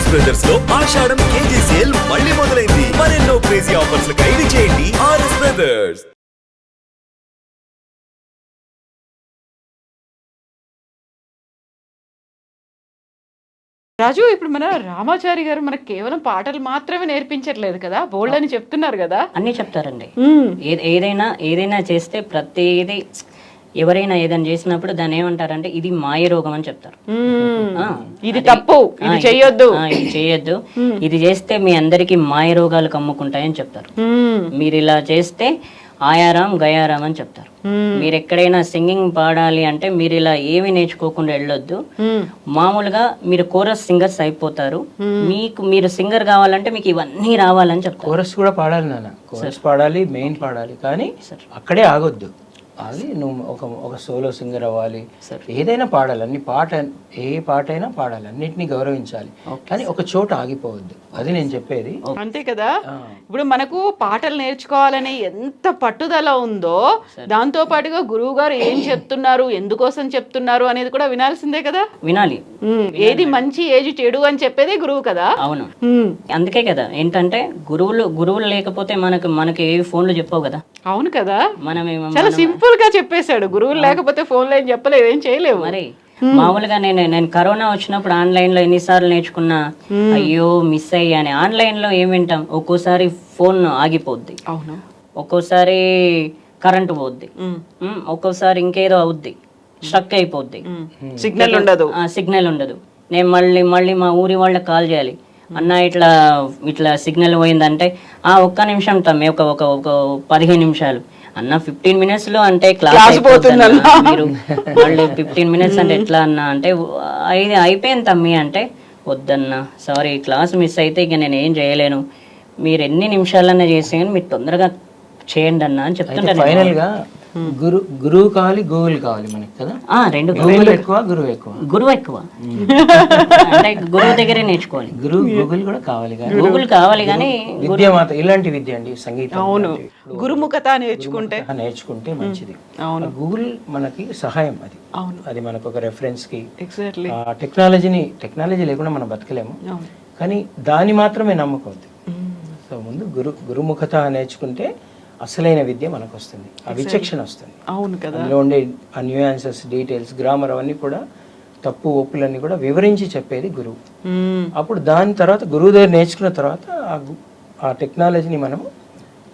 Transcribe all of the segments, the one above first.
RS brothers లో ఆషాఢం KG sale మళ్ళీ మొదలైంది. మరెన్నో క్రేజీ ఆఫర్స్ ఖైదీ చేయండి ఆర్ఎస్ బ్రదర్స్. రాజు, ఇప్పుడు మన రామాచారి గారు మనకు కేవలం పాటలు మాత్రమే నేర్పించట్లేదు కదా, బోల్డ్ అని చెప్తున్నారు కదా. అన్నీ చెప్తారండి. ఏదైనా చేస్తే ప్రతిదీ ఎవరైనా ఏదైనా చేసినప్పుడు దాన్ని ఏమంటారంటే ఇది మాయ రోగం అని చెప్తారు. ఇది తప్పు, ఇది చేయొద్దు, ఇది చేయొద్దు, ఇది చేస్తే మీ అందరికి మాయ రోగాలు కమ్ముకుంటాయని చెప్తారు. మీరు ఇలా చేస్తే ఆయారాం గయారాం అని చెప్తారు. మీరు ఎక్కడైనా సింగింగ్ పాడాలి అంటే మీరు ఇలా ఏమి నేర్చుకోకుండా వెళ్ళొద్దు. మామూలుగా మీరు కోరస్ సింగర్స్ అయిపోతారు. మీరు సింగర్ కావాలంటే మీకు ఇవన్నీ రావాలని చెప్తారు. కోరస్ కూడా పాడాలి నాన్న, కోరస్ పాడాలి, మెయిన్ పాడాలి, కానీ అక్కడే ఆగొద్దు. అది నువ్వు ఒక సోలో సింగర్ అవ్వాలి, ఏదైనా పాడాలి, ఏ పాట అయినా పాడాలి, అన్నిటినీ గౌరవించాలి, కానీ ఒక చోట ఆగిపోవద్దు. అది నేను చెప్పేది. అంతే కదా. ఇప్పుడు మనకు పాటలు నేర్చుకోవాలని ఎంత పట్టుదల ఉందో, దాంతో పాటుగా గురువు గారు ఏం చెప్తున్నారు, ఎందుకోసం చెప్తున్నారు అనేది కూడా వినాల్సిందే కదా. వినాలి. ఏది మంచి ఏది చెడు అని చెప్పేదే గురువు కదా. అవును, అందుకే కదా ఏంటంటే గురువులు లేకపోతే మనకి ఏ ఫోన్లు చెప్పవు కదా. అవును కదా, మనం చాలా సింపుల్ గా చెప్పేశాడు. గురువులు లేకపోతే ఫోన్ లో ఏం చెప్పలేవు, ఏం చేయలేవు. మరి మామూలుగా నేను కరోనా వచ్చినప్పుడు ఆన్లైన్ లో ఎన్నిసార్లు నేర్చుకున్నా, అయ్యో మిస్ అయ్యాని. ఆన్లైన్ లో ఏం వింటాం, ఒక్కోసారి ఫోన్ ఆగిపోద్ది, అవును, ఒక్కోసారి కరెంటు పోద్ది, ఒక్కోసారి ఇంకేదో అవుద్ది, స్ట్రక్ అయిపోద్ది, సిగ్నల్ ఉండదు. నేను మళ్ళీ మా ఊరి వాళ్ళకి కాల్ చేయాలి, అన్న ఇట్లా సిగ్నల్ పోయిందంటే ఒక్క నిమిషం తమ్మి, ఒక 15 నిమిషాలు అన్న. 15 minutes లో అంటే క్లాస్ అయిపోతుంది, మీరు మళ్ళీ 15 minutes అంటే ఎట్లా అన్న అంటే అయిపోయింది తమ్మి అంటే, వద్దన్న సారీ క్లాస్ మిస్ అయితే ఇక నేను ఏం చేయలేను, మీరు ఎన్ని నిమిషాలన్నా చేసే కానీ మీరు తొందరగా చేయండి అన్న అని చెప్తుంటాను. ఫైనల్ గా గురువు కావాలి, గూగుల్ కావాలి మనకి కదా. రెండు ఎక్కువ, గురువు ఎక్కువ అంటే గురువు దగ్గరే నేర్చుకోవాలి. గూగుల్ కూడా కావాలి, గూగుల్ కావాలి కానీ విద్య మాత్రం ఇలాంటి విద్య అండి, సంగీతం. అవును, గురుముఖత నేర్చుకుంటే మంచిది. అవును, గూగుల్ మనకి సహాయం. అది మనకు ఒక రెఫరెన్స్ కి. టెక్నాలజీ లేకుండా మనం బతకలేము, కానీ దాన్ని మాత్రమే నమ్మకూడదు. సో ముందు గురుముఖత నేర్చుకుంటే అసలైన విద్య మనకు వస్తుంది, ఆ విచక్షణ వస్తుంది. అవును కదా, అందులో ఉండే ఆ న్యూయాన్సెస్, డీటెయిల్స్, గ్రామర్ అవన్నీ కూడా, తప్పు ఒప్పులన్నీ కూడా వివరించి చెప్పేది గురువు. అప్పుడు దాని తర్వాత గురువు దగ్గర నేర్చుకున్న తర్వాత ఆ టెక్నాలజీని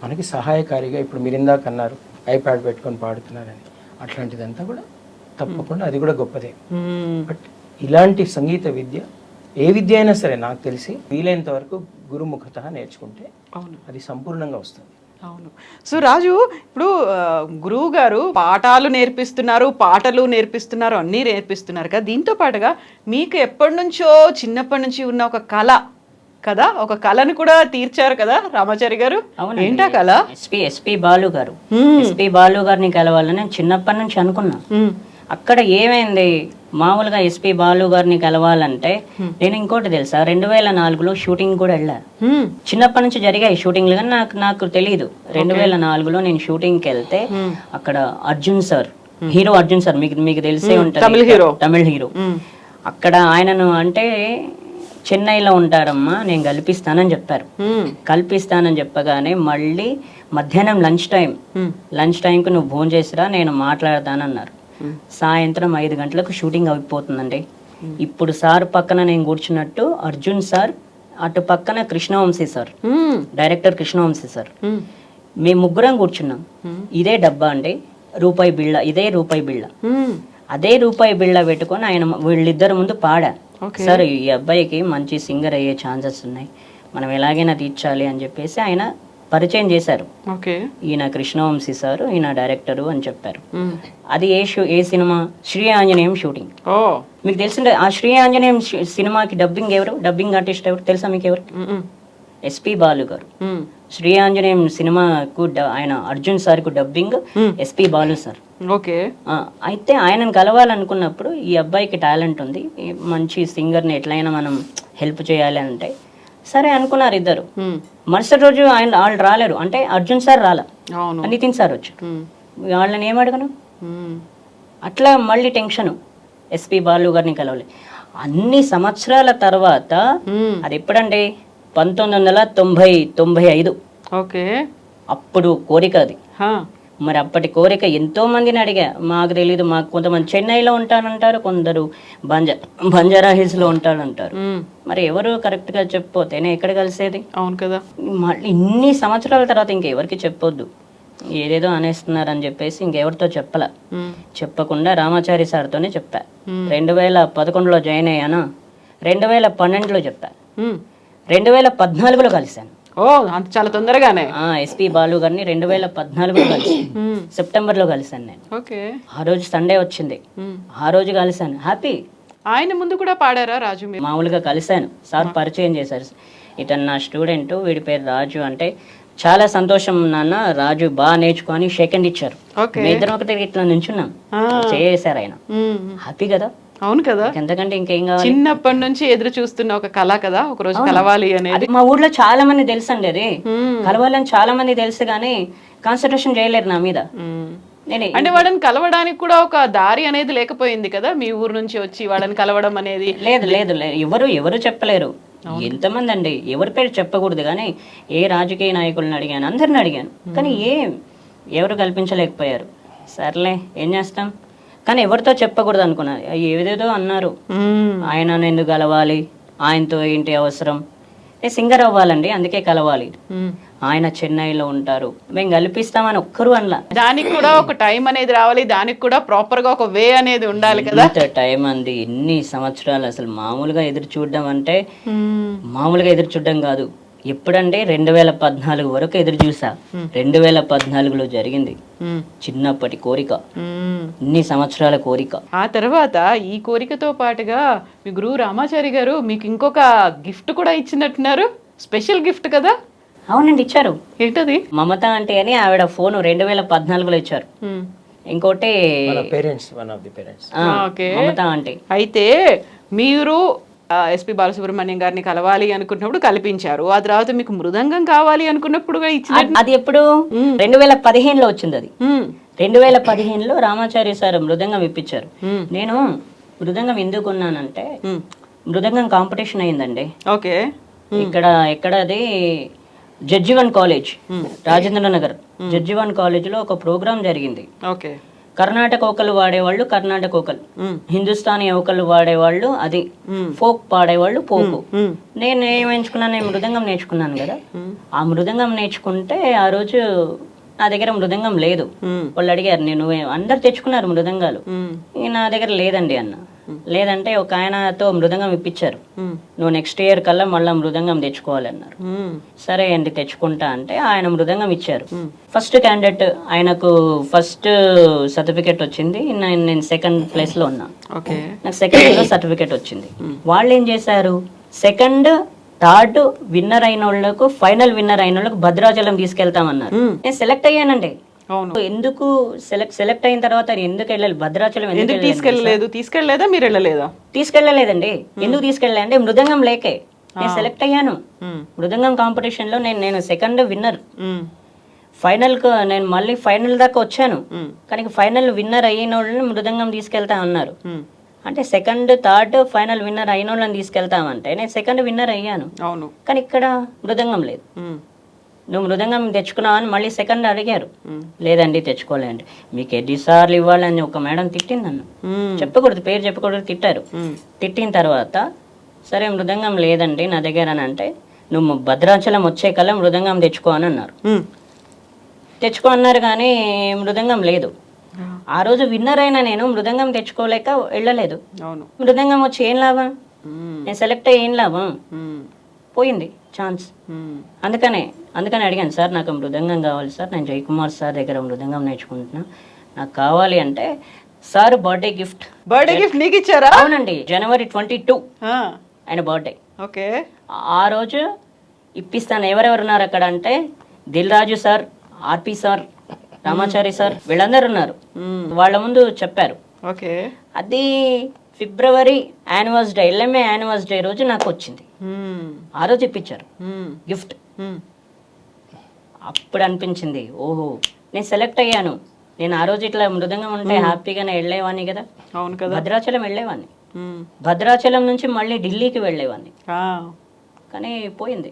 మనకి సహాయకారిగా, ఇప్పుడు మీరు ఇందాక అన్నారు ఐప్యాడ్ పెట్టుకొని పాడుతున్నారని, అట్లాంటిదంతా కూడా తప్పకుండా అది కూడా గొప్పదే. బట్ ఇలాంటి సంగీత విద్య, ఏ విద్య అయినా సరే నాకు తెలిసి వీలైనంత వరకు గురుముఖత నేర్చుకుంటే అది సంపూర్ణంగా వస్తుంది. అవును. సో రాజు, ఇప్పుడు గురువు గారు పాఠాలు నేర్పిస్తున్నారు, పాటలు నేర్పిస్తున్నారు, అన్నీ నేర్పిస్తున్నారు కదా. దీంతో పాటుగా మీకు ఎప్పటి నుంచో చిన్నప్పటి నుంచి ఉన్న ఒక కళ కదా, ఒక కళను కూడా తీర్చారు కదా రామాచారి గారు. ఏంటా కళ? ఎస్పి బాలు గారిని కలవాలని నేను చిన్నప్పటి నుంచి అనుకున్నా. అక్కడ ఏమైంది, మామూలుగా ఎస్పి బాలు గారిని కలవాలంటే నేను ఇంకోటి తెలుసా, 2004లో షూటింగ్ కూడా వెళ్ళా. చిన్నప్పటి నుంచి జరిగాయి షూటింగ్లు, కానీ నాకు తెలియదు. 2004లో నేను షూటింగ్కి వెళ్తే అక్కడ Arjun sir, hero Arjun sir, మీకు తెలిసే ఉంటుంది, తమిళ హీరో. అక్కడ ఆయనను అంటే చెన్నైలో ఉంటారమ్మా, నేను కల్పిస్తానని చెప్పారు. కల్పిస్తానని చెప్పగానే మళ్ళీ మధ్యాహ్నం లంచ్ టైంకి నువ్వు భోజనం చేసిరా, నేను మాట్లాడతానన్నారు. సాయంత్రం 5 గంటలకు షూటింగ్ అయిపోతుందండి. ఇప్పుడు సార్ పక్కన నేను కూర్చున్నట్టు అర్జున్ సార్, అటు పక్కన Krishna Vamsi sir, director Krishna Vamsi sir, మేము ముగ్గురం కూర్చున్నాం. ఇదే డబ్బా అండి, రూపాయి బిళ్ళ, అదే రూపాయి బిళ్ళ పెట్టుకొని ఆయన వీళ్ళిద్దరు ముందు పాడా, సార్ ఈ అబ్బాయికి మంచి సింగర్ అయ్యే ఛాన్సెస్ ఉన్నాయి, మనం ఎలాగైనా తీర్చాలి అని చెప్పేసి ఆయన పరిచయం చేశారు. ఈయన కృష్ణవంశీ సార్, ఈయన డైరెక్టరు అని చెప్పారు. అది ఏ సినిమా, శ్రీ ఆంజనేయం షూటింగ్. మీకు తెలిసిందే, ఆ శ్రీ ఆంజనేయం సినిమాకి డబ్బింగ్ ఆర్టిస్ట్ ఎవరు తెలుసా మీకు? ఎవరు? ఎస్పి బాలు గారు. శ్రీ ఆంజనేయం సినిమాకు ఆయన అర్జున్ సార్ కు డబ్బింగ్ ఎస్పి బాలు సార్. అయితే ఆయనను కలవాలనుకున్నప్పుడు ఈ అబ్బాయికి టాలెంట్ ఉంది, మంచి సింగర్ని ఎట్లయినా మనం హెల్ప్ చేయాలి అంటే సరే అనుకున్నారు ఇద్దరు. మరుసటి రోజు వాళ్ళు రాలేరు, అంటే అర్జున్ సార్ రాలా, నితిన్ సార్ వచ్చి వాళ్ళని ఏమడగను. అట్లా మళ్ళీ టెన్షన్, ఎస్పి బాలు గారిని కలవలే. అన్ని సంవత్సరాల తర్వాత అది ఎప్పుడండి 1995 ఓకే. అప్పుడు కోరిక అది. హా. మరి అప్పటి కోరిక ఎంతో మందిని అడిగా, మాకు తెలీదు, మాకు కొంతమంది చెన్నైలో ఉంటారంటారు, కొందరు బంజారా హిల్స్ లో ఉంటారంటారు. మరి ఎవరు కరెక్ట్ గా చెప్పిపోతేనే ఎక్కడ కలిసేది? అవును కదా. మళ్ళీ ఇన్ని సంవత్సరాల తర్వాత ఇంకెవరికి చెప్పొద్దు, ఏదేదో అనేస్తున్నారని చెప్పేసి ఇంకెవరితో చెప్పకుండా రామాచారి సార్తోనే చెప్పా. 2011లో జాయిన్ అయ్యాను, 2012లో చెప్పా, 2014లో కలిశాను. ఓ, అంత చాలా తొందరగానే. ఎస్పి బాలు గారిని 2014లో కలిసి సెప్టెంబర్లో కలిశాను నేను. ఓకే. ఆ రోజు సండే వచ్చింది, ఆ రోజు కలిశాను, హ్యాపీ. ఆయన ముందు కూడా పాడారా రాజు మీరు? మామూలుగా కలిశాను, సార్ పరిచయం చేశారు, ఇతను నా స్టూడెంట్, వీడి పేరు రాజు అంటే చాలా సంతోషం నాన్న, రాజు బాగా నేర్చుకొని సెకండ్ ఇచ్చారు. మీ ఇద్దరం ఒకటి ఇట్లా నుంచున్నాం, చేశారు ఆయన, హ్యాపీ కదా. అవును కదా, ఎంతకంటే ఇంకేం కావాలి. చిన్నప్పటి నుంచి ఎదురు చూస్తున్న ఒక కళ కదా, ఒక రోజు కలవాలి అనేది. మా ఊర్లో చాలా మంది తెలుసు అండి, అది కలవాలని చాలా మంది తెలుసు, కానీ కాన్సన్ట్రేషన్ చేయలేరు నా మీద. అంటే వాళ్ళని కలవడానికి కూడా ఒక దారి అనేది లేకపోయింది కదా, మీ ఊరు నుంచి వచ్చి వాళ్ళని కలవడం అనేది. లేదు లేదు లేదు, ఎవరు చెప్పలేరు. ఎంతమంది అండి, ఎవరి పేరు చెప్పకూడదు, కానీ ఏ రాజకీయ నాయకులను అడిగాను, అందరిని అడిగాను, కానీ ఎవరు కల్పించలేకపోయారు. సర్లే ఏం చేస్తాం, కానీ ఎవరితో చెప్పకూడదు అనుకున్నారు. ఏదేదో అన్నారు, ఆయన ఎందుకు కలవాలి, ఆయనతో ఏంటి అవసరం, సింగర్ అవ్వాలండి అందుకే కలవాలి, ఆయన చెన్నైలో ఉంటారు, మేము కల్పిస్తామని ఒక్కరు అనలా. దానికి కూడా ఒక టైం అనేది రావాలి, దానికి కూడా ప్రాపర్ గా ఒక వే అనేది ఉండాలి కదా. టైం అంది, ఎన్ని సంవత్సరాలు, అసలు మామూలుగా ఎదురు చూడడం అంటే మామూలుగా ఎదురు చూడడం కాదు. ఎప్పుడంటే 2014 వరకు ఎదురు చూసా, 2014లో జరిగింది చిన్నప్పటి కోరిక, ఇన్ని సంవత్సరాల కోరిక. ఆ తర్వాత ఈ కోరికతో పాటుగా మీ గురువు రామాచారి గారు మీకు ఇంకొక గిఫ్ట్ కూడా ఇచ్చినట్టున్నారు, స్పెషల్ గిఫ్ట్ కదా. అవునండి, ఇచ్చారు. ఏంటది? మమత అంటే అని ఆవిడ ఫోన్ 2014లో ఇచ్చారు. ఇంకోటి మమత అంటే. అయితే మీరు ఎస్పి బాలసుబ్రహ్మణ్యం గారిని కలవాలి అనుకున్నప్పుడు కల్పించారు, ఆ తర్వాత మీకు మృదంగం కావాలి అనుకున్నప్పుడు అది ఎప్పుడు 2015లో వచ్చింది. అది 2015లో రామాచారి సార్ మృదంగం ఇప్పించారు. నేను మృదంగం ఎందుకున్నానంటే మృదంగం కాంపిటీషన్ అయిందండి. ఓకే. ఎక్కడ అది జడ్జివన్ కాలేజ్, రాజేంద్ర నగర్ జడ్జివన్ కాలేజ్ లో ఒక ప్రోగ్రామ్ జరిగింది. ఓకే. కర్ణాటక ఒకళ్ళు వాడేవాళ్ళు కర్ణాటక ఒకళ్ళు, హిందుస్థానీ ఒకళ్ళు వాడేవాళ్ళు అది, ఫోక్ పాడేవాళ్ళు ఫోక్. నేను ఏం ఎంచుకున్నాను, నేను మృదంగం నేర్చుకున్నాను కదా. ఆ మృదంగం నేర్చుకుంటే ఆ రోజు నా దగ్గర మృదంగం లేదు. వాళ్ళు అడిగారు, నేను అందరు తెచ్చుకున్నారు మృదంగాలు, నా దగ్గర లేదండి అన్న. లేదంటే ఒక ఆయనతో మృదంగం ఇప్పించారు, నువ్వు నెక్స్ట్ ఇయర్ కల్లా మళ్ళీ మృదంగం తెచ్చుకోవాలన్నారు. సరే అండి తెచ్చుకుంటా అంటే ఆయన మృదంగం ఇచ్చారు. ఫస్ట్ క్యాండిడేట్, ఆయనకు ఫస్ట్ సర్టిఫికేట్ వచ్చింది, నేను సెకండ్ ప్లేస్ లో ఉన్నా. నాకు సెకండ్ సర్టిఫికేట్ వచ్చింది. వాళ్ళు ఏం చేశారు, సెకండ్ థర్డ్ విన్నర్ అయిన వాళ్ళకు, ఫైనల్ విన్నర్ అయిన వాళ్ళకు భద్రాచలం తీసుకెళ్తామన్నారు. నేను సెలెక్ట్ అయ్యానండి. ఎందుకు సెలెక్ట్ అయిన తర్వాత ఎందుకు వెళ్ళాలి భద్రాచలం? ఎందుకు తీసుకెళ్ళలేదా మీరు? వెళ్ళలేదా? తీసుకెళ్ళలేదండి. ఎందుకు తీసుకెళ్ళలే అంటే మృదంగం లేకే. నేను సెలెక్ట్ అయ్యాను మృదంగం కాంపిటీషన్ లో, నేను సెకండ్ విన్నర్. ఫైనల్ కు నేను మళ్ళీ ఫైనల్ దాకా వచ్చాను, కానీ ఫైనల్ విన్నర్ అయిన వాళ్ళని మృదంగం తీసుకెళ్తా అన్నారు. అంటే సెకండ్ థర్డ్ ఫైనల్ విన్నర్ అయిన వాళ్ళని తీసుకెళ్తామంటే నేను సెకండ్ విన్నర్ అయ్యాను, కానీ ఇక్కడ మృదంగం లేదు. నువ్వు మృదంగం తెచ్చుకున్నావు అని మళ్ళీ సెకండ్ అడిగారు. లేదండి తెచ్చుకోలేండి. మీకు ఎన్నిసార్లు ఇవ్వాలని ఒక మేడం తిట్టింది నన్ను, చెప్పకూడదు పేరు చెప్పకూడదు, తిట్టారు. తిట్టిన తర్వాత సరే మృదంగం లేదండి నా దగ్గర అని అంటే, నువ్వు భద్రాచలం వచ్చే కల్లా మృదంగం తెచ్చుకో అని అన్నారు. తెచ్చుకో అన్నారు కానీ మృదంగం లేదు. ఆ రోజు విన్నర్ అయినా నేను మృదంగం తెచ్చుకోలేక వెళ్ళలేదు. మృదంగం వచ్చి ఏం లాభం, నేను సెలెక్ట్ అయ్యి ఏం లాభం, పోయింది ఛాన్స్. అందుకని అడిగాను, సార్ నాకు మృదంగం కావాలి సార్, నేను జయకుమార్ సార్ దగ్గర మృదంగం నేర్చుకుంటున్నా, నాకు కావాలి అంటే సార్ బర్త్డే గిఫ్ట్ నీకు ఇచ్చారా? అవునండి, January 22 ఆయన బర్త్డే. ఓకే. ఆ రోజు ఇప్పిస్తాను. ఎవరెవరు ఉన్నారు అక్కడ అంటే Dil Raju sir, RP sir, Ramachari sir, వీళ్ళందరూ ఉన్నారు. వాళ్ళ ముందు చెప్పారు. ఓకే. అది ఫిబ్రవరి anniversary day, LMA anniversary day రోజు నాకు వచ్చింది. ఆ రోజు ఇప్పించారు గిఫ్ట్. అప్పుడు అనిపించింది, ఓహో నేను సెలెక్ట్ అయ్యాను. నేను ఆ రోజు ఇట్లా మృదంగం ఉంటే హ్యాపీగానే వెళ్ళేవాడిని కదా, భద్రాచలం వెళ్ళేవాడిని. మ్మ్. భద్రాచలం నుంచి మళ్ళీ ఢిల్లీకి వెళ్ళేవాడిని ఆ. కానీ పోయింది.